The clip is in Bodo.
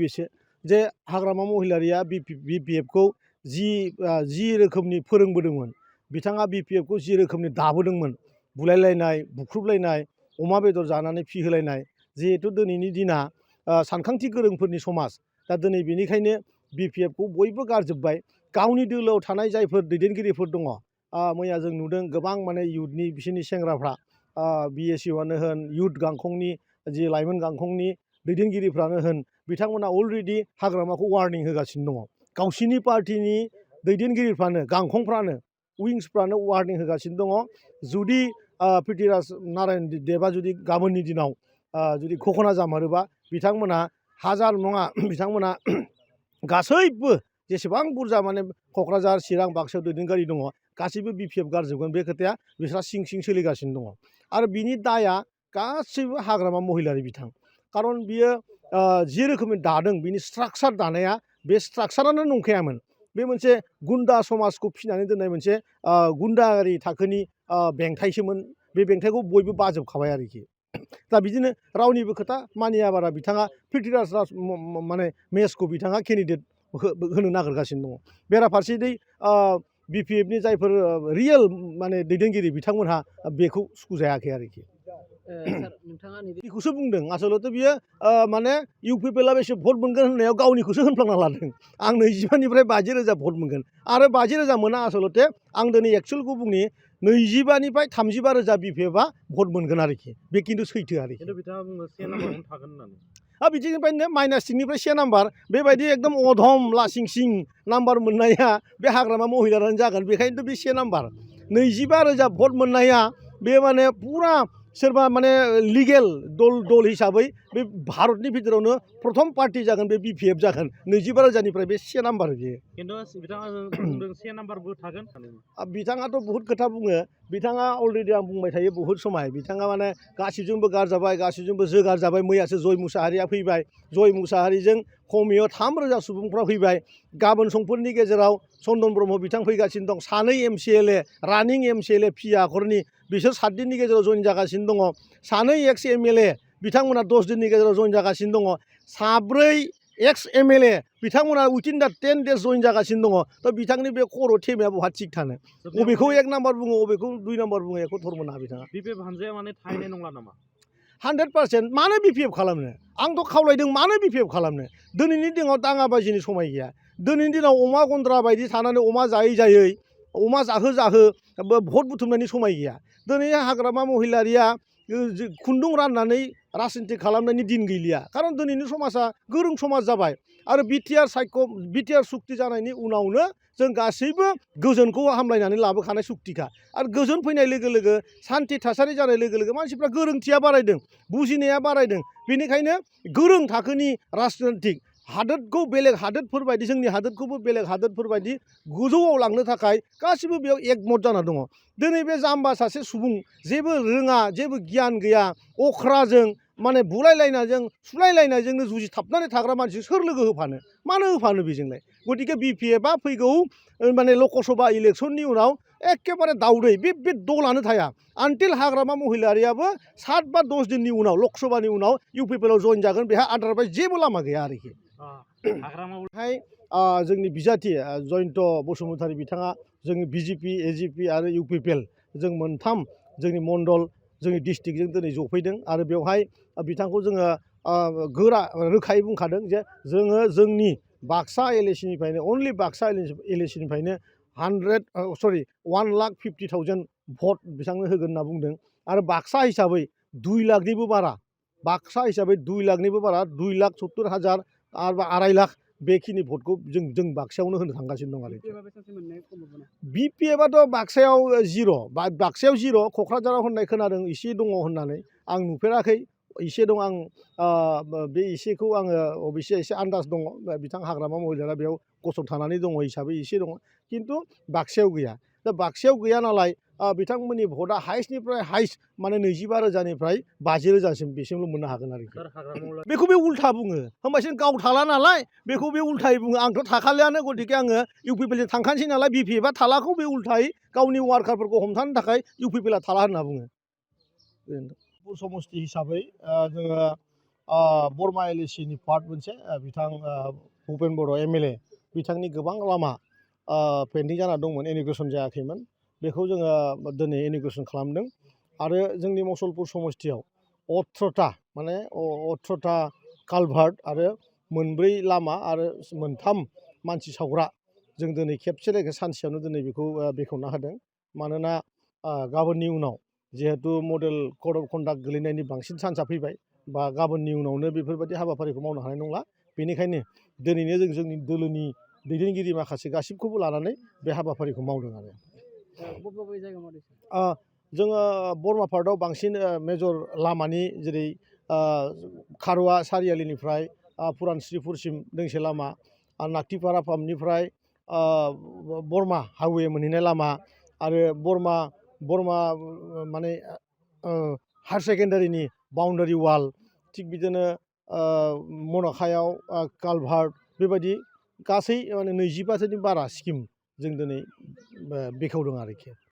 नैबेसो जे हाग्रामा महिलारिया BPF खौ जि रोखोमनि फोरोंबोदोंमोन बिथाङा BPF खौ जि रोखोमनि दाबोदोंमोन बुलायलायनाय बुख्रुबलायनाय अमा बेदर जानानै फिहोलायनाय जिहेथु दिनैनि दिना सानखांथि गोरोंफोरनि समाज दा दिनै बेनिखायनो BPF खौ बयबो गारजोब्बाय गावनि दोलोआव थानाय जायफोर दैदेनगिरिफोर दङ मैया जों नुदों गोबां माने इयुथनि बिसोरनि सेंग्राफ्रा BSU-आनो होन इयुथ गांखंनि जि लाइमोन गांखंनि दैदेनगिरिफ्रानो होन बिथांमोना अलरेडि हाग्रामाखौ वार्निं होगासिनो दङ गावसिनि पार्टिनि दैदेनगिरिफ्रानो गांखंफ्रानो उइंसफ्रानो वार्निं होगासिनो दङ जुदि पृथ्वीराज नारायण देबआ जुदि गाबोननि दिनाव जुदि घोषणा जामारोबा बिथांमोना हाजार नङा बिथांमोना गासैबो जेसेबां बुरजा माने क'क्राझार चिरां बाक्सायाव दैदेनगिरि दङ गासैबो BPF गारजोबगोन बे खोथाया बिस्रा सिं सिं सोलिगासिनो दङ आरो बिनि दाया गासैबो हाग्रामा महिलारि बिथां खारन बियो जि रोखोमनि दादों बिनि स्ट्राक्चार दानाया बे स्ट्राक्चारानो नंखायामोन बे मोनसे गुन्दा समाजखौ फिनानै दोननाय मोनसे गुन्दायारि थाखोनि बेंथाइसोमोन बे बेंथाइखौ बयबो बाजोबखाबाय आरोखि दा बिदिनो रावनिबो खोथा मानियाबारा बिथाङा पृथ्वीराज माने मेसखौ बिथाङा केन्डिडेट होनो नागिरगासिनो दङ बेराफारसेयै BPF-नि जायफोर रियेल माने दैदेनगिरि बिथांमोनहा बेखौ सुखुजायाखै आरोखि बेखौसो बुंदों आसलथे बियो माने UPPL-आ बेसे भट मोनगोन होननायाव गावनिखौसो होनफ्लांना लादों आं 25निफ्राय 50,000 भट मोनगोन आरो 50,000 मोना आसलथे आं दिनै एक्सुवेलखौ बुंनि 25निफ्राय 35,000 BPF-आ भट मोनगोन आरोखि बे खिन्थु सैथो आरोखि बिथाङा बुङो 1 नाम्बारावनो थागोन होननानै बिदिनिफ्रायनो -3निफ्राय 1 नाम्बार बेबायदि एकदम अधम लासिं सिं नाम्बार मोननाया बे हाग्रामा महिलारानो जागोन बेखायनोथ' बे 1 नाम्बार 25,000 भट मोननाया बे माने पुरा सोरबा माने लिगेल दल हिसाबै बे भारतनि भितरावनो प्रथम पार्टी जागोन बे BPF जागोन 25,000निफ्राय बे 1 नाम्बार बियो खिन्थु बिथाङा बुंदों 1 नाम्बारबो थागोन बिथाङाथ' बहुत खोथा बुङो बिथाङा अलरेडि आं बुंबाय थायो बहुत समाय बिथाङा माने गासैजोंबो गारजाबाय गासैजोंबो जोगारजाबाय मैयासो जय मुसाहारिया फैबाय जय मुसाहारिजों खमैयाव 3,000 सुबुंफ्रा फैबाय गाबोन समफोरनि गेजेराव चन्दन ब्रह्म बिथां फैगासिनो दं 2 MCLA रानिं MCLA पि आखरनि बिसोर 7 दिननि गेजेराव जइन जागासिनो दङ 2 एक्स MLA बिथांमोना 10 दिननि गेजेराव जइन जागासिनो दङ 4 एक्स MLA बिथांमोना उइथिन दा 10 डेज जइन जागासिनो दङ थ' बिथांनि बे खर' थेमाया बहा थिग थानो बबेखौ 1 नाम्बार बुङो बबेखौ 2 नाम्बार बुङो एखौ थर मोना बिथाङा BPF हानजाया माने थाहैनाय नंला नामा 100% मानो BPF खालामनो आंथ' खावलायदों मानो BPF खालामनो दिनैनि दिनाव दाङाबाजिनि समाय गैया दिनैनि दिनाव अमा गन्द्रा बायदि थानानै अमा जायै अमा जाहो भट बुथुमनायनि समाय गैया दिनै हाग्रामा महिलारिया खुन्दुं राननानै राजनिति खालामनायनि दिन गैलिया खारन दिनैनि समाजा गोरों समाज जाबाय आरो बिटिआर सुक्ति जानायनि उनावनो जों गासैबो गोजोनखौ हामलायनानै लाबोखानाय सुक्तिखा आरो गोजोन फैनाय लोगो लोगो सान्थि थासारि जानाय लोगो लोगो मानसिफ्रा गोरोंथिया बारायदों बुजिनाया बारायदों बेनिखायनो गोरों थाखोनि राजनितिक हादोरखौ बेलेग हादोरफोर बायदि जोंनि हादोरखौबो बेलेग हादोरफोर बायदि गोजौआव लांनो थाखाय गासिबो बेयाव एकमत जाना दङ दिनै बे जाम्बा सासे सुबुं जेबो रोङा जेबो गियान गैया अख्राजों माने बुलायलायनायजों सुलायलायनायजोंनो जुजिथाबनानै थाग्रा मानसि सोर लोगो होफानो मानो होफानो बेजोंलाय गतिके BPF-आ फैगौ माने लकसभा इलेक्सननि उनाव एखेबारे दावदै बे दलानो थाया आनटिल हाग्रामा महिलारियाबो 7 बा 10 दिननि उनाव लकसभानि उनाव UPPL-आव जइन जागोन बेहा आदारवाइज जेबो लामा गैया आरोखि जोंनि बिजाथि जयन्त बसुमतारी बिथाङा जोंनि BJP AGP आरो UPPL जों मोनथाम जोंनि मण्डल जोंनि डिस्ट्रिक्टजों दिनै जफैदों आरो बेवहाय बिथांखौ जोङो गोरा रोखायै बुंखादों जे जोङो जोंनि बाक्सा LAC-निफ्रायनो अनलि बाक्सा LAC-निफ्रायनो 1,50,000 भट बिथांनो होगोन होनना बुंदों आरो बाक्सा हिसाबै 2 लाखनिबो बारा बाक्सा हिसाबै 2 लाखनिबो बारा 2,70,000 आरो 2.5 लाख बेखिनि भटखौ जों बाक्सायावनो होनो थांगासिनो दं आरो BPF-आथ' बाक्सायाव जिर' क'क्राझाराव होननाय खोनादों एसे दङ होननानै आं नुफेराखै एसे दं आं बे एसेखौ आङो अबयसे एसे आन्दाज दङ बिथां हाग्रामा महिलारिया बेयाव गसंथानानै दङ हिसाबै एसे दङ खिन्थु बाक्सायाव गैया दा बाक्सायाव गैया नालाय बिथांमोननि भटआ हाइस्टनिफ्राय हाइस्ट माने 25,000निफ्राय 50,000सिम बेसिमल' मोननो हागोन आरोखि बेखौ बे उल्था बुङो होमबासो गाव थाला नालाय बेखौ बे उल्थायै बुङो आंथ' थाखालियानो गतिके आङो UPPL-जों थांखानोसै नालाय BPF-आ थालाखौ बे उल्थायै गावनि वार्कारफोरखौ हमथानो थाखाय UPPL-आ थाला होनना बुङो समस्ति हिसाबै जोङो बरमा LAC नि पार्ट मोनसे बिथां भुपेन बर' MLA बिथांनि गोबां लामा पेन्डिं जाना दंमोन, इनिग्रेसन जायाखैमोन। बेखौ जोङो दिनै इनिग्रेसन खालामदों आरो जोंनि मुसलपुर समस्तियाव 18टा माने 18टा कालभार्ट आरो 4 लामा आरो 3 मानसि सावग्रा जों दिनै खेबसे लोगो सानसेयावनो दिनै बेखौ बेखेवना होदों। मानोना गाबोननि उनाव जिहेतु मडेल कड अफ कन्डाक्ट गोलैनायनि बांसिन चान्सआ फैबाय बा गाबोननि उनावनो बेफोरबायदि हाबाफारिखौ मावनो हानाय नंला। बेनिखायनो दिनैनो जों जोंनि दोलोनि दैदेनगिरि माखासे गासिबखौबो लानानै बे हाबाफारिखौ मावदों आरो। जोङो बरमा पार्टआव बांसिन मेजर लामानि जेरै खारुवा सारियालिनिफ्राय पुरानस्रिपुरसिम दोंसे लामा, नाक्टिपारा पाम्पनिफ्राय बरमा हाइवे मोनहैनाय लामा आरो बरमा माने हायार सेकेन्डारिनि बाउन्डारि वाल, थिग बिदिनो मन'खायाव कालभार्ट, बेबायदि गासै माने 20बासोनि बारा स्किम जों दिनै बेखेवदों आरोखि।